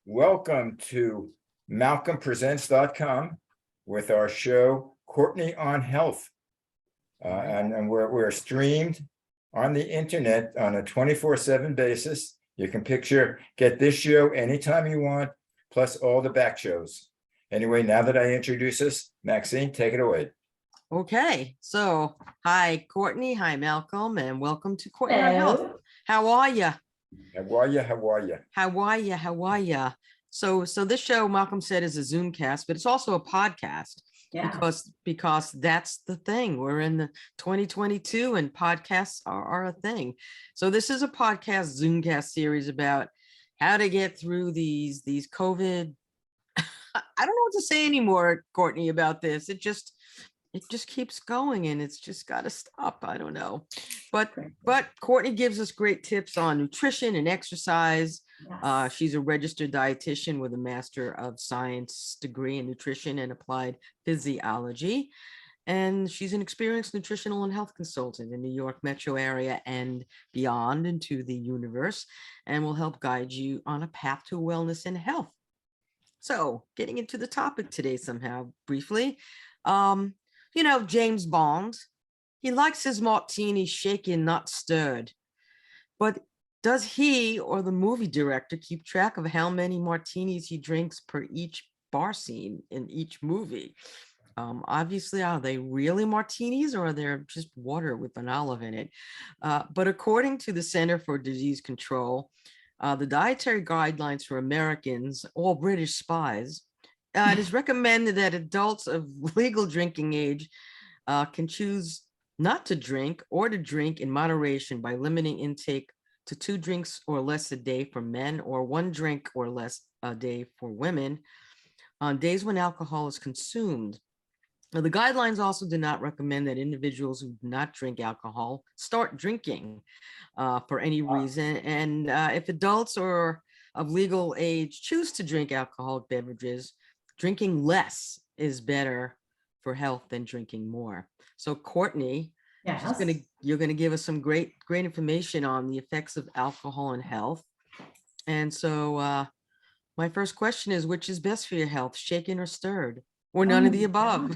Welcome to MalcolmPresents.com with our show, Courtney on Health. And we're streamed on the internet on a 24/7 basis. You can get this show anytime you want, plus all the back shows. Anyway, now that I introduce us, Maxine, take it away. Okay, so hi, Courtney. Hi, Malcolm, and welcome to Courtney on Health. How are you? How are you? How are you? How are you? How are you? So this show, Malcolm said, is a Zoomcast, but it's also a podcast. Yeah. Because that's the thing. We're in the 2022 and podcasts are a thing. So this is a podcast Zoomcast series about how to get through these COVID. I don't know what to say anymore, Courtney, about this. It just keeps going and it's just got to stop. I don't know. But Courtney gives us great tips on nutrition and exercise. Yes. She's a registered dietitian with a Master of Science degree in nutrition and applied physiology. And she's an experienced nutritional and health consultant in the New York metro area and beyond into the universe, and will help guide you on a path to wellness and health. So getting into the topic today somehow briefly, James Bond, he likes his martini shaken, not stirred. But does he or the movie director keep track of how many martinis he drinks per each bar scene in each movie? Obviously, are they really martinis or are they just water with an olive in it? But according to the Center for Disease Control, the dietary guidelines for Americans, all British spies, it is recommended that adults of legal drinking age can choose not to drink or to drink in moderation by limiting intake to 2 drinks or less a day for men or 1 drink or less a day for women on days when alcohol is consumed. Now, the guidelines also do not recommend that individuals who do not drink alcohol start drinking for any reason. And if adults or of legal age choose to drink alcoholic beverages, drinking less is better for health than drinking more. So Courtney, yes, you're going to give us some great information on the effects of alcohol and health. And so my first question is, which is best for your health, shaken or stirred, or none of the above?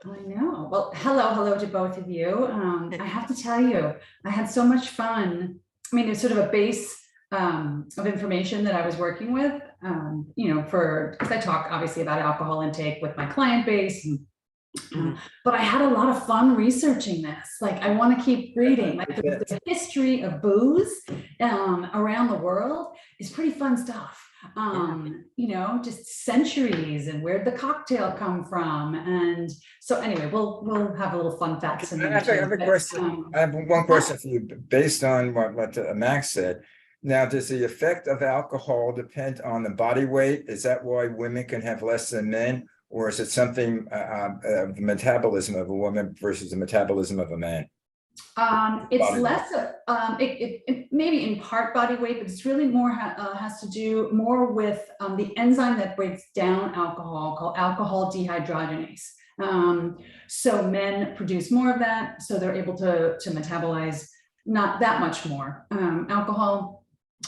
I know. Well, hello to both of you. I have to tell you, I had so much fun. I mean, it's sort of a base of information that I was working with, because I talk obviously about alcohol intake with my client base. But I had a lot of fun researching this. Like, I want to keep reading. Like, the history of booze around the world is pretty fun stuff. Just centuries and where'd the cocktail come from. And so anyway, we'll have a little fun facts. I have a question. I have one question for you based on what Max said. Now, does the effect of alcohol depend on the body weight? Is that why women can have less than men? Or is it something the metabolism of a woman versus the metabolism of a man? It's less of it maybe in part body weight, but it's really more has to do more with the enzyme that breaks down alcohol called alcohol dehydrogenase. So men produce more of that, so they're able to metabolize not that much more alcohol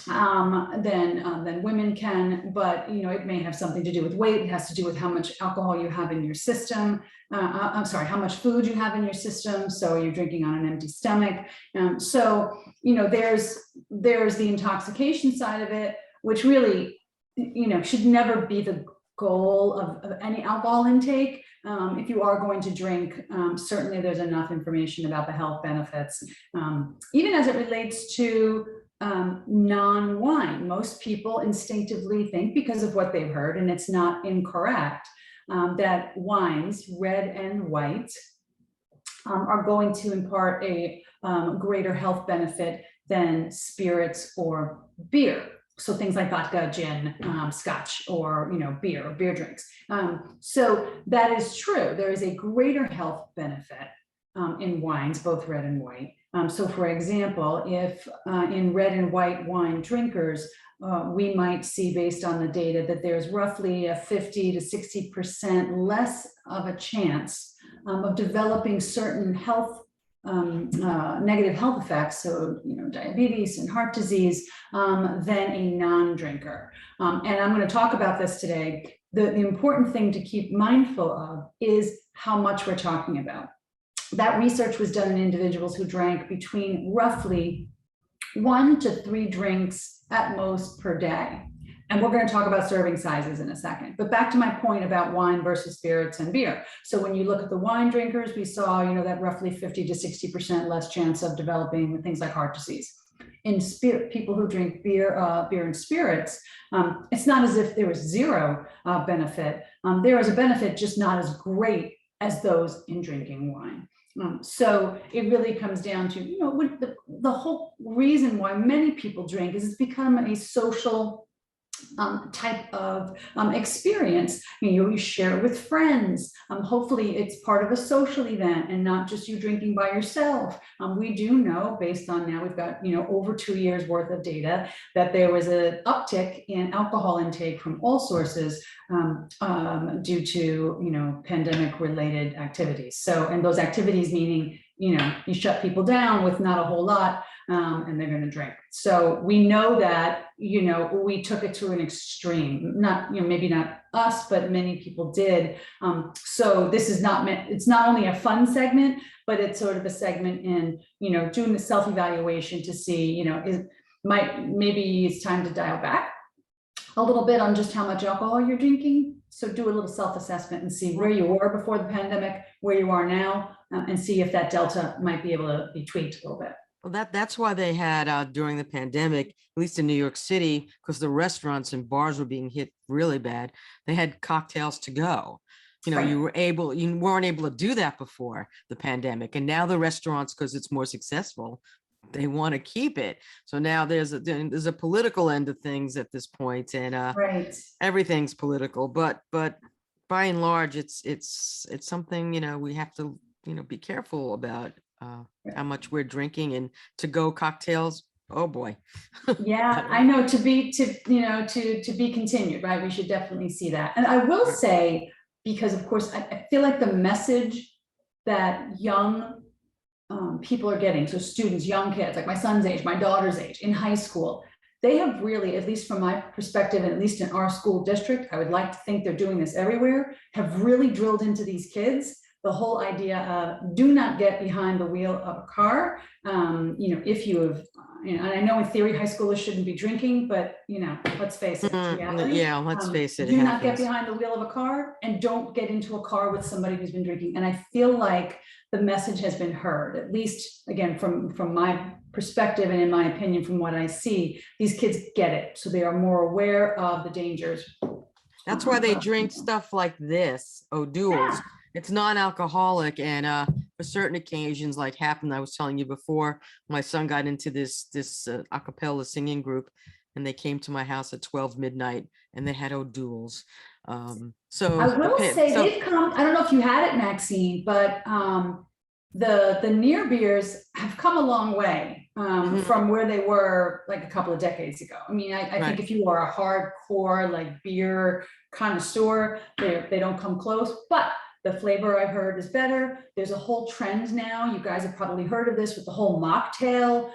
than women can, but it may have something to do with weight. It has to do with how much alcohol you have in your system. How much food you have in your system. So you're drinking on an empty stomach. So there's the intoxication side of it, which really should never be the goal of any alcohol intake. If you are going to drink, certainly there's enough information about the health benefits, even as it relates to non-wine. Most people instinctively think, because of what they've heard, and it's not incorrect, that wines, red and white, are going to impart a greater health benefit than spirits or beer. So things like vodka, gin, scotch, or beer drinks. So that is true. There is a greater health benefit in wines, both red and white. So for example, if in red and white wine drinkers, we might see, based on the data, that there's roughly a 50 to 60% less of a chance of developing certain health negative health effects, so diabetes and heart disease, than a non-drinker. And I'm going to talk about this today. The important thing to keep mindful of is how much we're talking about. That research was done in individuals who drank between roughly 1 to 3 drinks at most per day. And we're going to talk about serving sizes in a second. But back to my point about wine versus spirits and beer. So when you look at the wine drinkers, we saw, that roughly 50 to 60% less chance of developing things like heart disease. In spirit, people who drink beer and spirits, it's not as if there was zero benefit. There is a benefit, just not as great as those in drinking wine. So it really comes down to, the whole reason why many people drink is it's become a social type of experience. You share it with friends. Hopefully it's part of a social event and not just you drinking by yourself. We do know, based on now we've got over 2 years worth of data, that there was an uptick in alcohol intake from all sources due to pandemic related activities. So, and those activities meaning you shut people down with not a whole lot, and they're going to drink. So we know that, we took it to an extreme, not, maybe not us, but many people did. So this is not meant, it's not only a fun segment, but it's sort of a segment in, doing the self-evaluation to see, maybe it's time to dial back a little bit on just how much alcohol you're drinking. So do a little self-assessment and see where you were before the pandemic, where you are now, and see if that delta might be able to be tweaked a little bit. Well, that's why they had during the pandemic, at least in New York City, because the restaurants and bars were being hit really bad. They had cocktails to go. Right. You weren't able to do that before the pandemic, and now the restaurants, because it's more successful, they want to keep it. So now there's a political end of things at this point, and Right. everything's political. But by and large, it's something we have to be careful about. How much we're drinking, and to-go cocktails. Oh boy. Yeah, I know, to be continued, right? We should definitely see that. And I will say, because of course, I feel like the message that young people are getting, so students, young kids, like my son's age, my daughter's age, in high school, they have really, at least from my perspective, and at least in our school district, I would like to think they're doing this everywhere, have really drilled into these kids the whole idea of do not get behind the wheel of a car. If you have, and I know in theory high schoolers shouldn't be drinking, but let's face it, it's reality. Yeah, let's face it. Do not get behind the wheel of a car, and don't get into a car with somebody who's been drinking. And I feel like the message has been heard, at least again from my perspective and in my opinion, from what I see, these kids get it. So they are more aware of the dangers. That's why they drink stuff like this, O'Doul's. Yeah. It's non-alcoholic, and for certain occasions, like happened, I was telling you before, my son got into this a cappella singing group, and they came to my house at 12 midnight, and they had O'Doul's. So I will say they've come. I don't know if you had it, Maxine, but the near beers have come a long way from where they were like a couple of decades ago. I mean, I think if you are a hardcore like beer connoisseur, they don't come close, but the flavor I've heard is better. There's a whole trend now. You guys have probably heard of this with the whole mocktail.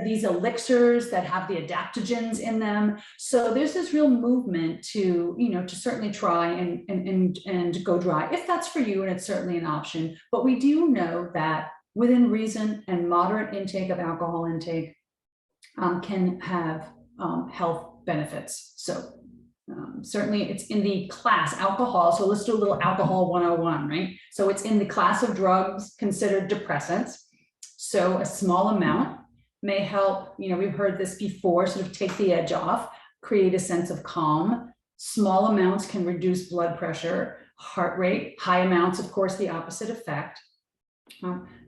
These elixirs that have the adaptogens in them. So there's this real movement to certainly try and go dry if that's for you, and it's certainly an option. But we do know that within reason and moderate intake of alcohol intake can have health benefits. So certainly it's in the class alcohol. So let's do a little alcohol 101, right? So it's in the class of drugs considered depressants. So a small amount may help, we've heard this before, sort of take the edge off, create a sense of calm. Small amounts can reduce blood pressure, heart rate. High amounts, of course, the opposite effect.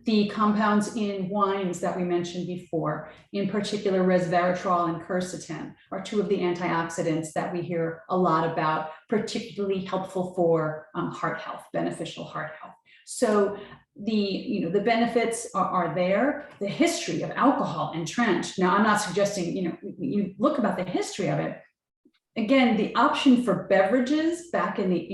The compounds in wines that we mentioned before, in particular resveratrol and quercetin, are two of the antioxidants that we hear a lot about, particularly helpful for heart health, beneficial heart health. So the benefits are there. The history of alcohol entrenched. Now, I'm not suggesting, you look about the history of it. Again, the option for beverages back in the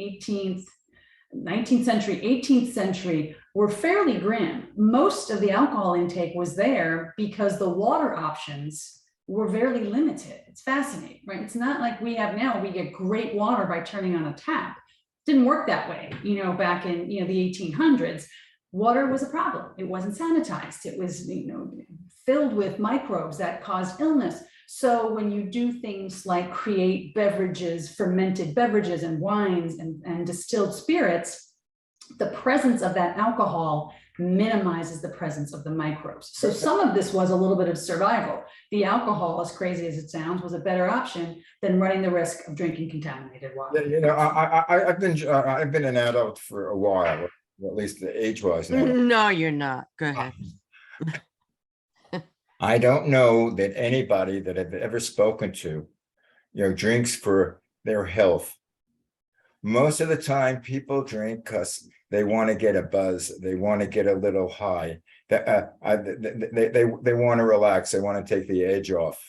19th century, 18th century were fairly grim. Most of the alcohol intake was there because the water options were very limited. It's fascinating, right? It's not like we have now, we get great water by turning on a tap. Didn't work that way, back in, the 1800s. Water was a problem. It wasn't sanitized. It was, filled with microbes that caused illness. So when you do things like create beverages, fermented beverages and wines and distilled spirits, the presence of that alcohol minimizes the presence of the microbes. So some of this was a little bit of survival. The alcohol, as crazy as it sounds, was a better option than running the risk of drinking contaminated water. Yeah, I've been an adult for a while, or at least the age-wise now. No, you're not. Go ahead. I don't know that anybody that I've ever spoken to, drinks for their health. Most of the time, people drink because they want to get a buzz. They want to get a little high. They want to relax. They want to take the edge off.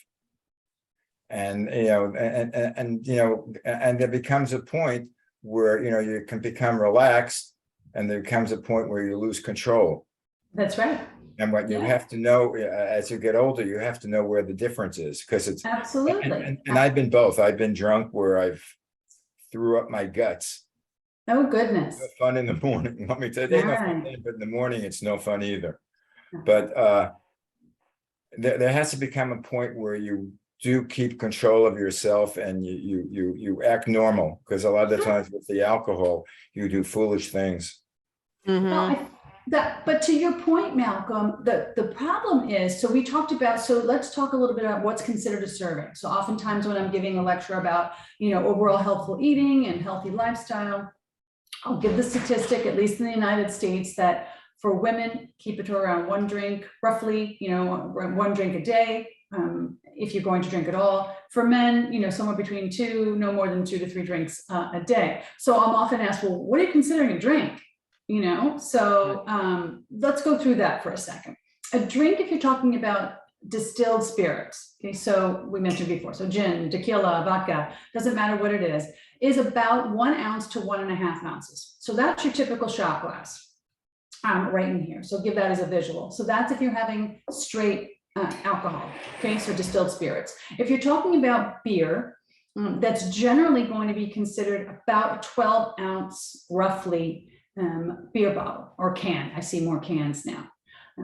And and there becomes a point where you can become relaxed, and there comes a point where you lose control. That's right. And what you have to know as you get older, you have to know where the difference is, because it's absolutely. And I've been both. I've been drunk where I've threw up my guts. Oh goodness. No fun in the morning. Let me tell you, but in the morning it's no fun either. But there has to become a point where you do keep control of yourself and you act normal, because a lot of the times with the alcohol you do foolish things. Mhm. Well, but to your point, Malcolm, the problem is, so we talked about, so let's talk a little bit about what's considered a serving. So oftentimes when I'm giving a lecture about, overall healthful eating and healthy lifestyle, I'll give the statistic, at least in the United States, that for women, keep it to around one drink, roughly, one drink a day, if you're going to drink at all. For men, somewhere between no more than 2 to 3 drinks a day. So I'm often asked, well, what are you considering a drink? So let's go through that for a second. A drink, if you're talking about distilled spirits, okay, so we mentioned before, so gin, tequila, vodka, doesn't matter what it is about 1 ounce to 1.5 ounces. So that's your typical shot glass right in here. So give that as a visual. So that's if you're having straight alcohol, okay, so distilled spirits. If you're talking about beer, that's generally going to be considered about a 12-ounce, roughly, beer bottle or can. I see more cans now.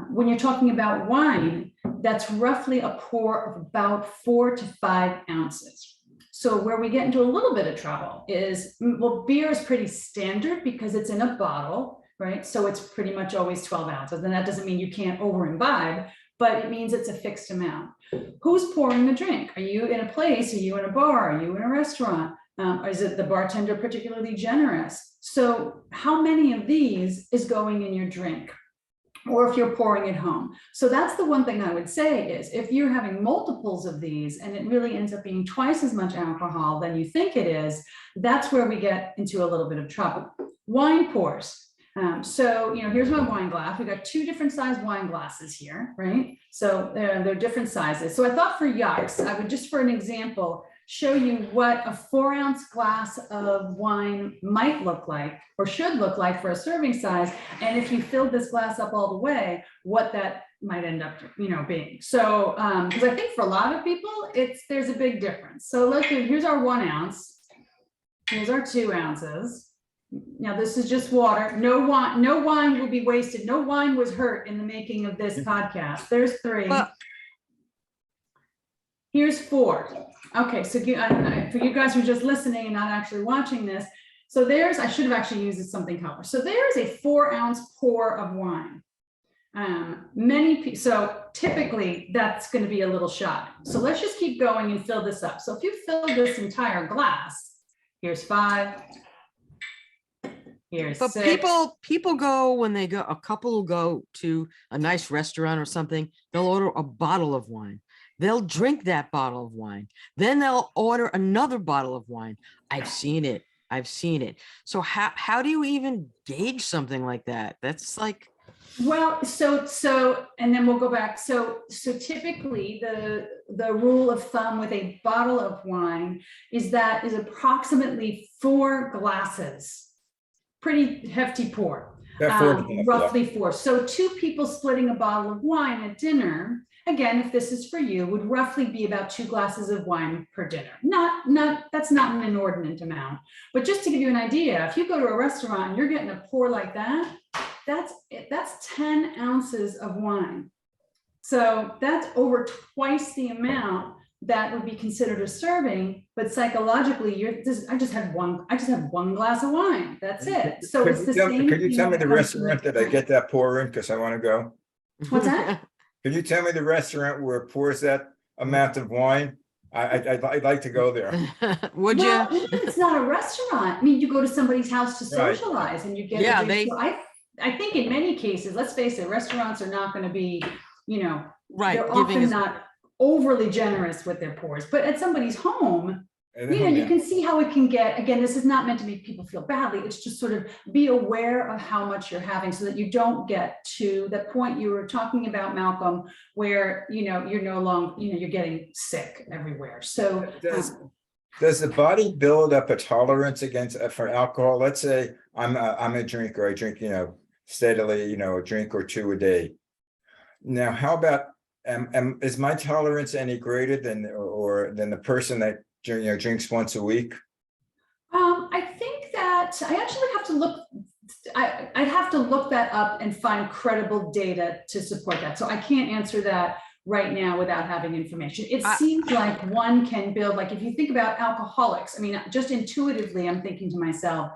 When you're talking about wine, that's roughly a pour of about 4 to 5 ounces. So where we get into a little bit of trouble is, well, beer is pretty standard because it's in a bottle, right? So it's pretty much always 12 ounces. And that doesn't mean you can't over imbibe, but it means it's a fixed amount. Who's pouring the drink? Are you in a place? Are you in a bar? Are you in a restaurant? Is it the bartender particularly generous? So how many of these is going in your drink? Or if you're pouring at home. So that's the one thing I would say is, if you're having multiples of these and it really ends up being twice as much alcohol than you think it is, that's where we get into a little bit of trouble. Wine pours. So, here's my wine glass. We've got 2 different size wine glasses here, right? So they're different sizes. So I thought for yucks, I would just, for an example, show you what a 4-ounce glass of wine might look like, or should look like, for a serving size. And if you filled this glass up all the way, what that might end up, being. So, because I think for a lot of people, there's a big difference. So here's our 1 ounce. Here's our 2 ounces. Now this is just water. No wine will be wasted. No wine was hurt in the making of this podcast. There's 3. Here's 4. Okay, so for you guys who are just listening and not actually watching this, so I should have actually used something color. So there's a 4-ounce pour of wine. So typically that's going to be a little shot. So let's just keep going and fill this up. So if you fill this entire glass, here's 5. Here's But 6. people go, when they go, a couple will go to a nice restaurant or something, they'll order a bottle of wine. They'll drink that bottle of wine. Then they'll order another bottle of wine. I've seen it. So how do you even gauge something like that? That's like, well, so and then we'll go back. So typically the rule of thumb with a bottle of wine is approximately 4 glasses. Pretty hefty pour. Yeah, 4.5, yeah. roughly 4. So 2 people splitting a bottle of wine at dinner, again, if this is for you, would roughly be about 2 glasses of wine per dinner. That's not an inordinate amount. But just to give you an idea, if you go to a restaurant and you're getting a pour like that, that's 10 ounces of wine. So that's over twice the amount that would be considered a serving, but psychologically, I just have one glass of wine. That's it. So it's the same. Could you tell me the when it comes to restaurant that I get that pour in? Because I want to go. What's that? Could you tell me the restaurant where it pours that amount of wine? I'd like to go there. Would you? Well, it's not a restaurant. I mean, you go to somebody's house to Right. socialize and you get Yeah, a drink. So I think in many cases, let's face it, restaurants are not going to be, Right, they're giving often us, not overly generous with their pours, but at somebody's home, And you then- can see how it can get. Again, this is not meant to make people feel badly. It's just sort of be aware of how much you're having so that you don't get to that point you were talking about, Malcolm, where, you're no longer, you're getting sick everywhere. So Does the body build up a tolerance for alcohol? Let's say I'm a drinker. I drink, steadily, a drink or 2 a day. Now, how about, is my tolerance any greater than the person that drinks once a week? I think that I actually have to look. I'd have to look that up and find credible data to support that. So I can't answer that right now without having information. It seems like one can build, like if you think about alcoholics, I mean, just intuitively, I'm thinking to myself,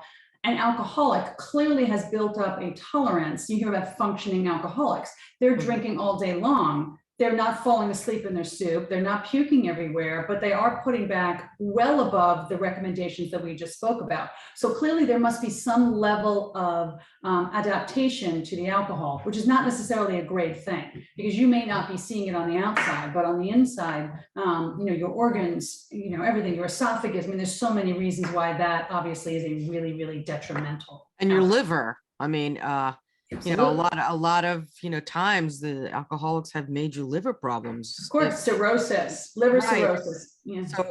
an alcoholic clearly has built up a tolerance. You hear about functioning alcoholics. They're drinking all day long. They're not falling asleep in their soup. They're not puking everywhere, but they are putting back well above the recommendations that we just spoke about. So clearly there must be some level of adaptation to the alcohol, which is not necessarily a great thing because you may not be seeing it on the outside, but on the inside, your organs, everything, your esophagus. I mean, there's so many reasons why that obviously is a really, really detrimental. and your liver. I mean, a Absolutely. lot of times the alcoholics have major liver problems. Of course, cirrhosis, liver Right. cirrhosis. Yeah. So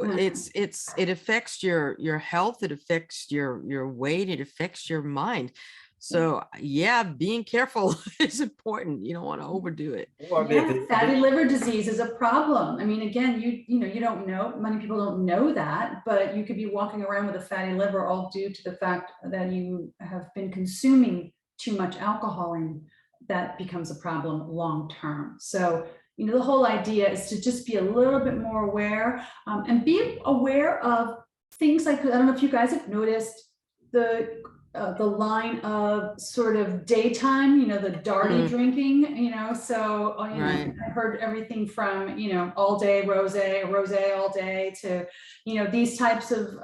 it affects your health, it affects your weight, it affects your mind. So yeah, being careful is important. You don't want to overdo it. Well, Yeah, fatty liver disease is a problem. I mean, again, you don't know, many people don't know that, but you could be walking around with a fatty liver all due to the fact that you have been consuming too much alcohol, and that becomes a problem long term. So, the whole idea is to just be a little bit more aware and be aware of things like, I don't know if you guys have noticed the line of sort of daytime, the darty drinking, so, Right. I heard everything from, all day rosé all day to, these types of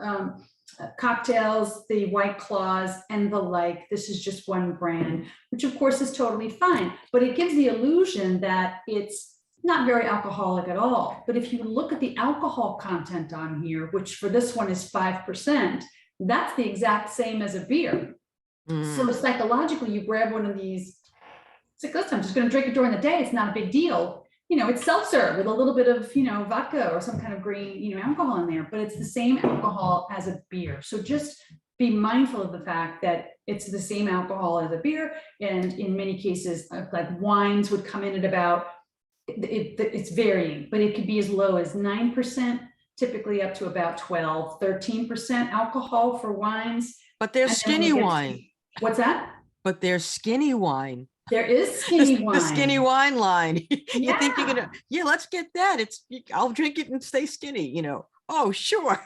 cocktails, the White Claws and the like. This is just one brand, which of course is totally fine, but it gives the illusion that it's not very alcoholic at all. But if you look at the alcohol content on here, which for this one is 5%, that's the exact same as a beer. So psychologically, you grab one of these, it's like, listen, I'm just going to drink it during the day. It's not a big deal. It's seltzer with a little bit of, vodka or some kind of green, alcohol in there, but it's the same alcohol as a beer. So just be mindful of the fact that it's the same alcohol as a beer. And in many cases, like wines would come in at about, it's varying, but it could be as low as 9%, typically up to about 12, 13% alcohol for wines. But there's skinny wine. What's that? But there's skinny wine. There is skinny wine. The skinny wine line. You think you're Yeah. gonna, let's get that. I'll drink it and stay skinny, Oh, sure.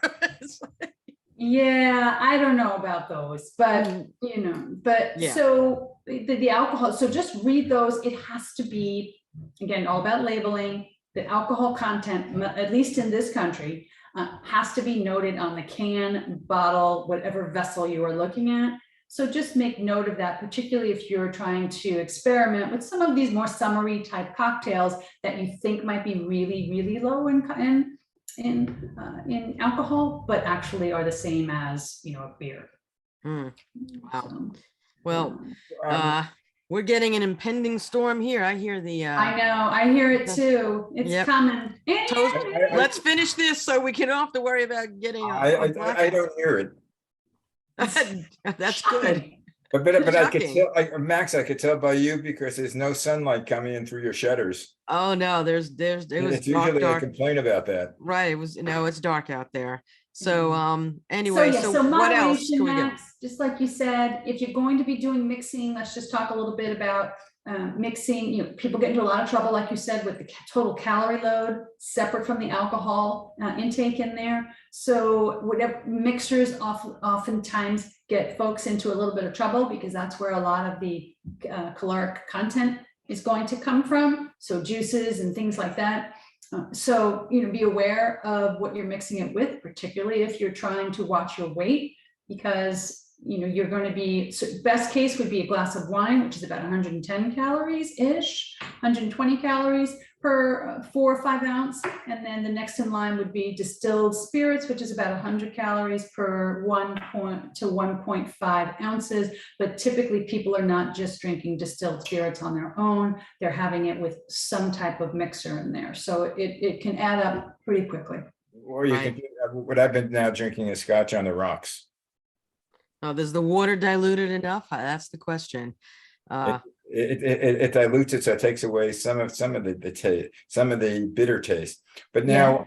Yeah, I don't know about those, but Yeah. so the alcohol, so just read those. It has to be, again, all about labeling. The alcohol content, at least in this country, has to be noted on the can, bottle, whatever vessel you are looking at. So just make note of that, particularly if you're trying to experiment with some of these more summery type cocktails that you think might be really, really low in alcohol, but actually are the same as, a beer. Wow. So, Well, we're getting an impending storm here. I hear the. I know, I hear it too. It's Yep. coming. Let's finish this so we can don't have to worry about getting. I don't hear it. That's good. But I could Shocking. tell, Max, I could tell by you because there's no sunlight coming in through your shutters. Oh, no, it was It's dark, usually a dark. complaint about that. Right. It was, it's dark out there. So, So anyway, yeah, so so what else moderation, can we get? Max, just like you said, if you're going to be doing mixing, let's just talk a little bit about mixing. You know, people get into a lot of trouble, like you said, with the total calorie load separate from the alcohol intake in there. So whatever mixers oftentimes get folks into a little bit of trouble because that's where a lot of the caloric content is going to come from. So juices and things like that. So, be aware of what you're mixing it with, particularly if you're trying to watch your weight, because, you're going to be, so best case would be a glass of wine, which is about 110 calories-ish, 120 calories per 4 or 5 ounce. And then the next in line would be distilled spirits, which is about 100 calories per 1 to 1.5 ounces. But typically people are not just drinking distilled spirits on their own. They're having it with some type of mixer in there. So it can add up pretty quickly. Or you can, what I've been now drinking is scotch on the rocks. Oh, is the water diluted enough? That's the question. It dilutes it, so it takes away some of the taste, some of the bitter taste. But now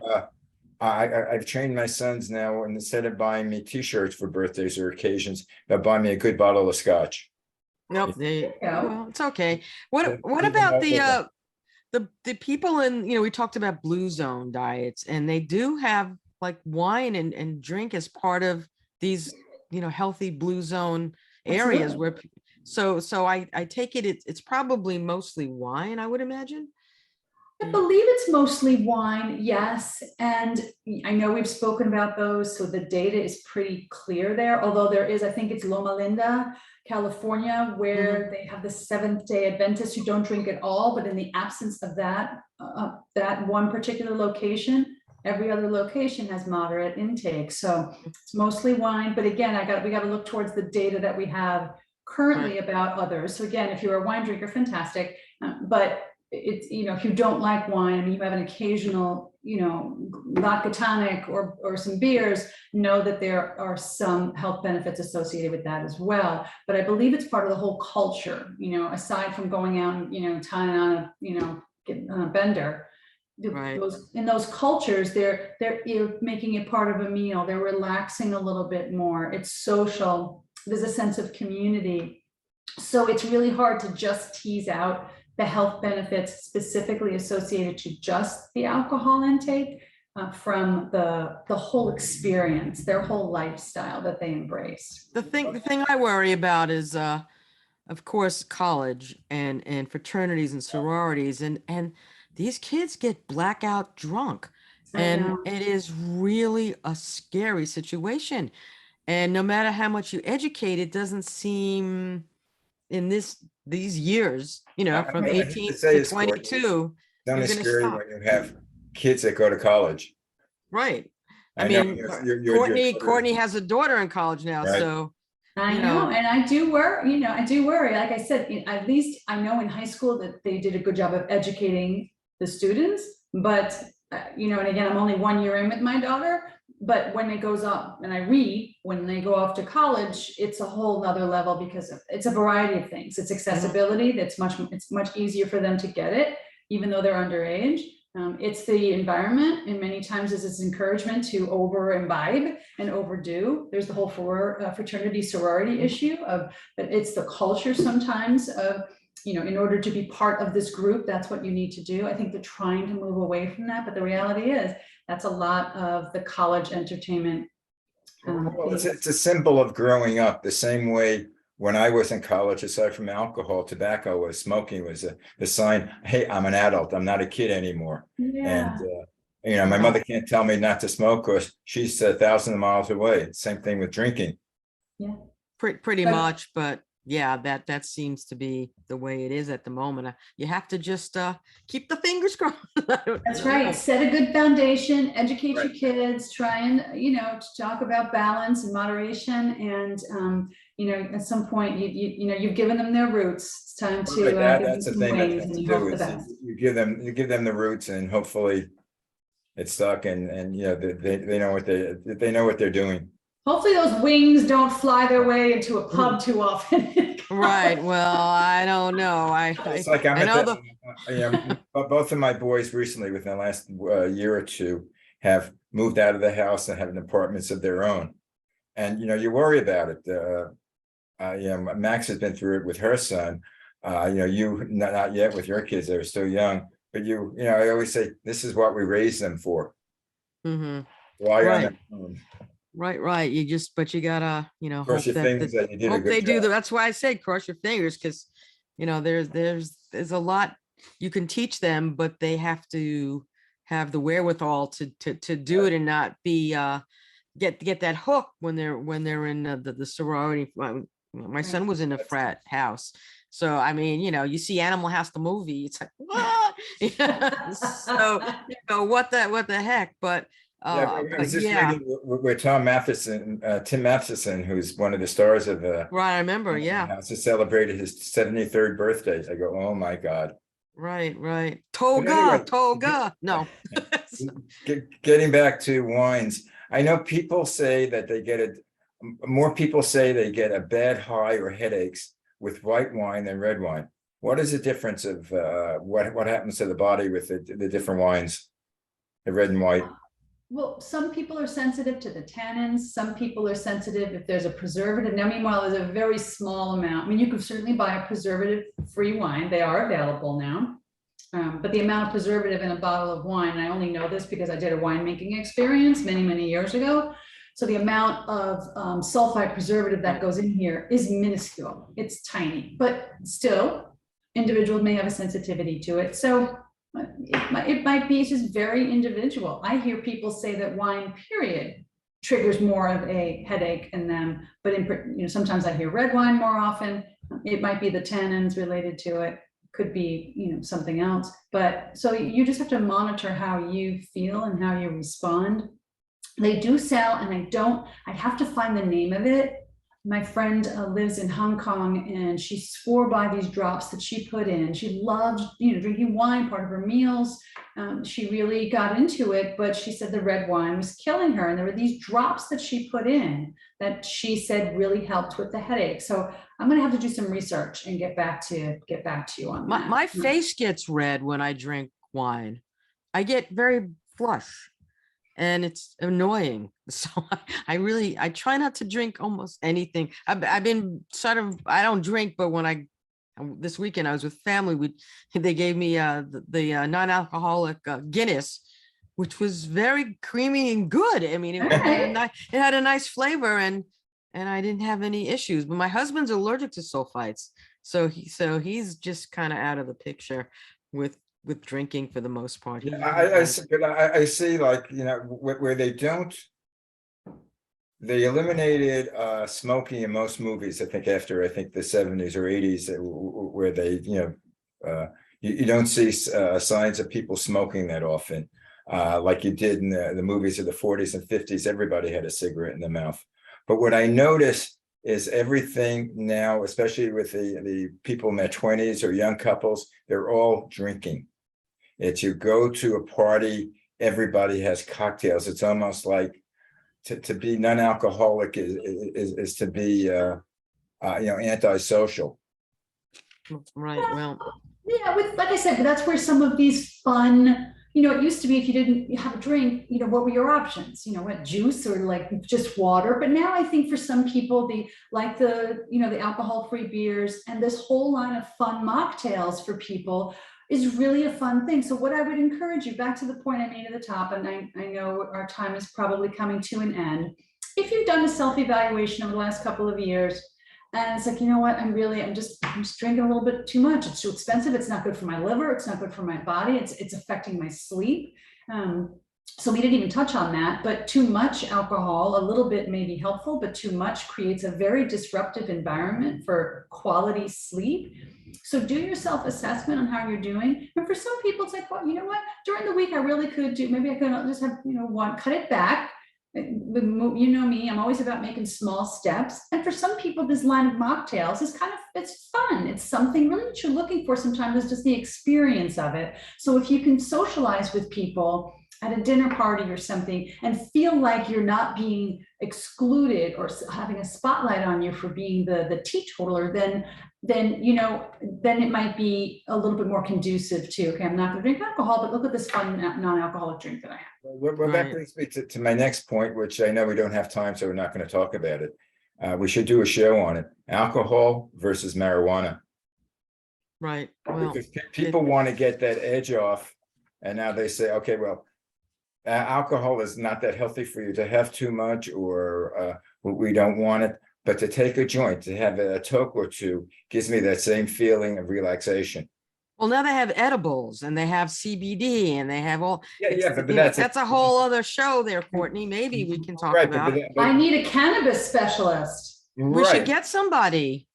I've trained my sons now, and instead of buying me t-shirts for birthdays or occasions, they'll buy me a good bottle of scotch. Nope. Well, it's okay. What Keep them about all the people in, we talked about blue zone diets, and they do have like wine and drink as part of these, healthy blue zone areas where, so I take it's probably mostly wine, I would imagine. I believe it's mostly wine, yes. And I know we've spoken about those, so the data is pretty clear there, although there is, I think it's Loma Linda, California, where they have the Seventh-day Adventists who don't drink at all, but in the absence of that one particular location, every other location has moderate intake. So it's mostly wine, but again, we got to look towards the data that we have currently about others. So again, if you're a wine drinker, fantastic. But it's, if you don't like wine, I mean, you have an occasional, vodka tonic or some beers, know that there are some health benefits associated with that as well. But I believe it's part of the whole culture, aside from going out and, tying on getting on a bender. Right. In those cultures, they're making it part of a meal. They're relaxing a little bit more. It's social. There's a sense of community. So it's really hard to just tease out the health benefits specifically associated to just the alcohol intake from the whole experience, their whole lifestyle that they embrace. The thing I worry about is, of course, college and fraternities and sororities, and these kids get blackout drunk, and it is really a scary situation. And no matter how much you educate, it doesn't seem in these years, from 18 to 22. It's only scary when you have kids that go to college. Right. I mean, you're Courtney has a daughter in college now, right. So I know, and I do worry, like I said, at least I know in high school that they did a good job of educating the students, but and again, I'm only 1 year in with my daughter, but when it goes up and I read, when they go off to college, it's a whole nother level because it's a variety of things. It's accessibility. It's much easier for them to get it, even though they're underage. It's the environment, and many times is its encouragement to over imbibe and overdo. There's the whole fraternity sorority issue of, but it's the culture sometimes of, in order to be part of this group, that's what you need to do. I think they're trying to move away from that, but the reality is that's a lot of the college entertainment. Well, it's a symbol of growing up, the same way when I was in college, aside from alcohol, tobacco smoking was the sign, hey, I'm an adult, I'm not a kid anymore. Yeah. And my mother can't tell me not to smoke because she's 1,000 miles away. Same thing with drinking. Yeah, pretty much, but yeah, that seems to be the way it is at the moment. You have to just keep the fingers crossed. That's right. Set a good foundation, educate your kids, try and, talk about balance and moderation. And, at some point, you've given them their roots. It's time to that's the thing that you have to do is you give them the roots, and hopefully it's stuck, and they know what they're doing. Hopefully those wings don't fly their way into a pub too often. Right. Well, I don't know. It's like I'm I at know the, both of my boys recently within the last year or two have moved out of the house and have apartments of their own. And, you worry about it. Max has been through it with her son. You not yet with your kids, they're still young, but I always say, this is what we raised them for. Mm-hmm. Why on Right. their own? Right. But you gotta, hope Cross your fingers that you did a hope they good do job. that. That's why I said cross your fingers, because there's a lot you can teach them, but they have to have the wherewithal to do it and not be get that hook when they're in the sorority. My son was in a frat house. So, I mean, you see Animal House, the movie, it's like, what? So, what the heck? But I was just yeah, reading where Tim Matheson, who's one of the stars of right. I remember. Yeah. House, has celebrated his 73rd birthday. I go, oh my God. Right. But anyway, Toga. No. getting back to wines, I know people say that more people say they get a bad high or headaches with white wine than red wine. What is the difference of what happens to the body with the different wines, the red and white? Well, some people are sensitive to the tannins. Some people are sensitive if there's a preservative. Now, meanwhile, there's a very small amount. I mean, you can certainly buy a preservative-free wine. They are available now. But the amount of preservative in a bottle of wine, and I only know this because I did a winemaking experience many years ago. So the amount of sulfite preservative that goes in here is minuscule. It's tiny, but still, individuals may have a sensitivity to it. So it might be just very individual. I hear people say that wine, period, triggers more of a headache in them. But sometimes I hear red wine more often. It might be the tannins related to it. Could be, something else. But so you just have to monitor how you feel and how you respond. They do sell, and I'd have to find the name of it. My friend lives in Hong Kong, and she swore by these drops that she put in. She loved, drinking wine, part of her meals. She really got into it, but she said the red wine was killing her. And there were these drops that she put in that she said really helped with the headache. So I'm going to have to do some research and get back to you on that. My face gets red when I drink wine. I get very flush. And it's annoying. So I try not to drink almost anything. I've been I don't drink, but this weekend I was with family, they gave me the non-alcoholic Guinness, which was very creamy and good. I mean, it had a nice flavor, and I didn't have any issues. But my husband's allergic to sulfites, so he's just kind of out of the picture with drinking for the most part. I see, like, where they eliminated smoking in most movies, I think after the 70s or 80s, where they, you don't see signs of people smoking that often, like you did in the movies of the 40s and 50s. Everybody had a cigarette in their mouth. But what I notice is everything now, especially with the people in their 20s or young couples, they're all drinking. It's you go to a party, everybody has cocktails. It's almost like to be non-alcoholic is to be antisocial. Right. Well, yeah, like I said, that's where some of these fun, it used to be if you didn't have a drink, what were your options? What, juice or like just water? But now I think for some people, the alcohol-free beers and this whole line of fun mocktails for people is really a fun thing. So what I would encourage you, back to the point I made at the top, and I know our time is probably coming to an end. If you've done a self-evaluation over the last couple of years, and it's like, what, I'm just drinking a little bit too much. It's too expensive. It's not good for my liver. It's not good for my body. It's affecting my sleep. So we didn't even touch on that, but too much alcohol, a little bit may be helpful, but too much creates a very disruptive environment for quality sleep. So do your self-assessment on how you're doing. And for some people, it's like, well, you know what, during the week, I really could do, maybe I could just have, cut it back. You know me, I'm always about making small steps. And for some people, this line of mocktails is it's fun. It's something really that you're looking for sometimes, is just the experience of it. So if you can socialize with people at a dinner party or something and feel like you're not being excluded or having a spotlight on you for being the teetotaler, then you know, then it might be a little bit more conducive to, okay, I'm not going to drink alcohol, but look at this fun non-alcoholic drink that I have. Well, that brings me to my next point, which I know we don't have time, so we're not going to talk about it. We should do a show on it. Alcohol versus marijuana. Right. Well, Because people want to get that edge off. And now they say, okay, well, alcohol is not that healthy for you to have too much, or we don't want it. But to take a joint, to have a toke or two, gives me that same feeling of relaxation. well, now they have edibles and they have CBD and they have all. But You know, that's a whole other show there, Courtney. Maybe we can talk right, about it. I need a cannabis specialist, We should right. get somebody.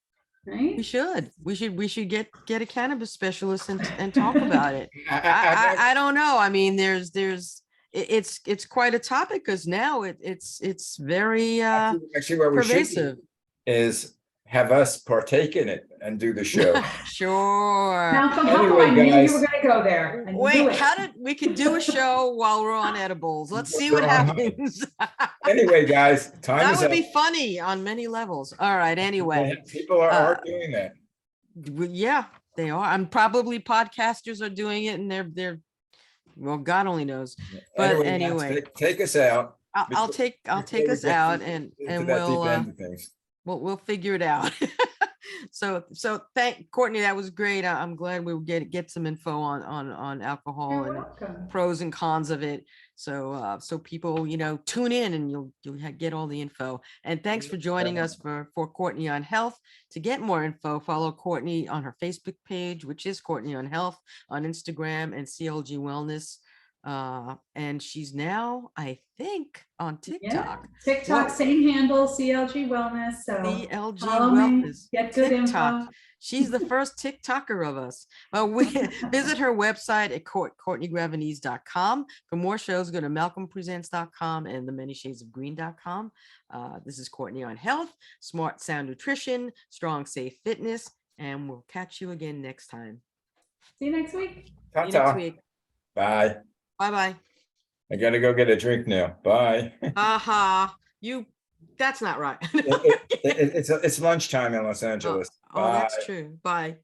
right? We should get a cannabis specialist and talk about it. I don't know. I mean, it's quite a topic because now it's very Actually, what we should pervasive. do is have us partake in it and do the show. Sure. Malcolm, how come Anyway, I knew you guys. were going to go there? I knew Wait, it. we could do a show while we're on edibles. Let's see We're what on happens. Anyway, guys, time That is would up. be funny on many levels. All right. Anyway, People are doing that. yeah, they are. And probably podcasters are doing it, and they're well, God only knows. But Max, anyway, take us out. I'll take before we us get out into and that deep we'll end of things. we'll figure it out. So thank Courtney. That was great. I'm glad we get some info on alcohol You're and welcome. pros and cons of it. So people, you know, tune in and you'll get all the info. And thanks for joining us for Courtney on Health. To get more info, follow Courtney on her Facebook page, which is Courtney on Health, on Instagram, and CLG Wellness. And she's now, I think, on TikTok. TikTok, Well- same handle, CLG Wellness. So CLG follow me, Wellness. get good TikTok. info. She's the first TikToker of us. We visit her website at CourtneyGravenese.com. For more shows, go to MalcolmPresents.com and theManyShadesOfGreen.com. This is Courtney on Health, Smart Sound Nutrition, Strong Safe Fitness, and we'll catch you again next time. See you next week. See you next Ta-ta. week. Bye. Bye-bye. I gotta go get a drink now. Bye. Aha. That's not right. It's lunchtime in Los Angeles. Oh, that's Bye. true. Bye.